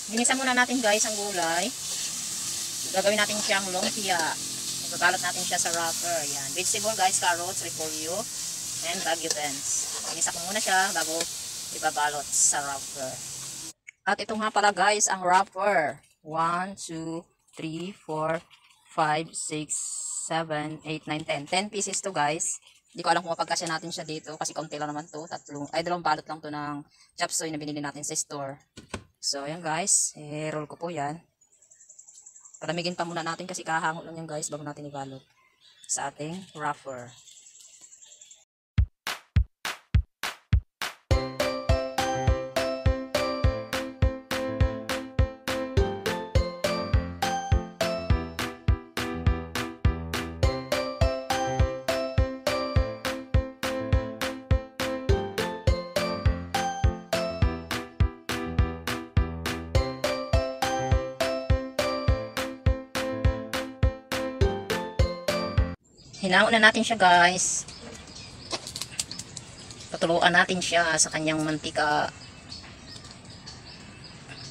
Ginisa muna natin guys ang gulay. Gagawin natin siyang lumpia. Igabalot natin siya sa wrapper. Yan. Vegetable guys, carrots, repolyo, and bagu beans. Ginisa ko muna siya bago ibabalot sa wrapper. At ito nga pala guys ang wrapper. 1, 2, 3, 4, 5, 6, 7, 8, 9, 10. 10 pieces to guys. Hindi ko alam kung mapagkasya natin siya dito kasi kaunti lang naman to. Dalawang balot lang to ng chop suey na binili natin sa store. So ayan guys, roll ko po yan. Palamigin pa muna natin kasi kahango lang yan guys bago natin ibalot sa ating wrapper. Hinaon na natin siya guys. Patuluan natin siya sa kanyang mantika.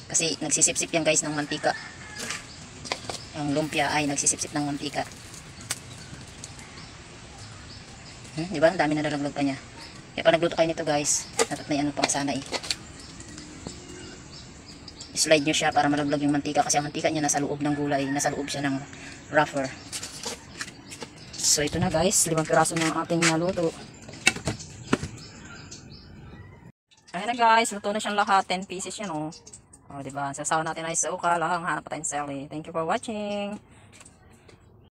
Kasi nagsisipsip yan guys ng mantika. Ang lumpia ay nagsisipsip ng mantika. Diba? Ang dami na nalaglag pa niya. Kaya pag nagluto kayo nito guys, dapat may ano pang sana slide nyo siya para malaglag yung mantika. Kasi ang mantika niya nasa loob ng gulay. Nasa loob siya ng wrapper. So ito na guys, 5 piraso ng ating naluto. Ayan na guys, luto na siyang lahat. 10 pieces yan oh. O diba, sasawa natin ay suka lang. Hanap pa tayong sili. Thank you for watching.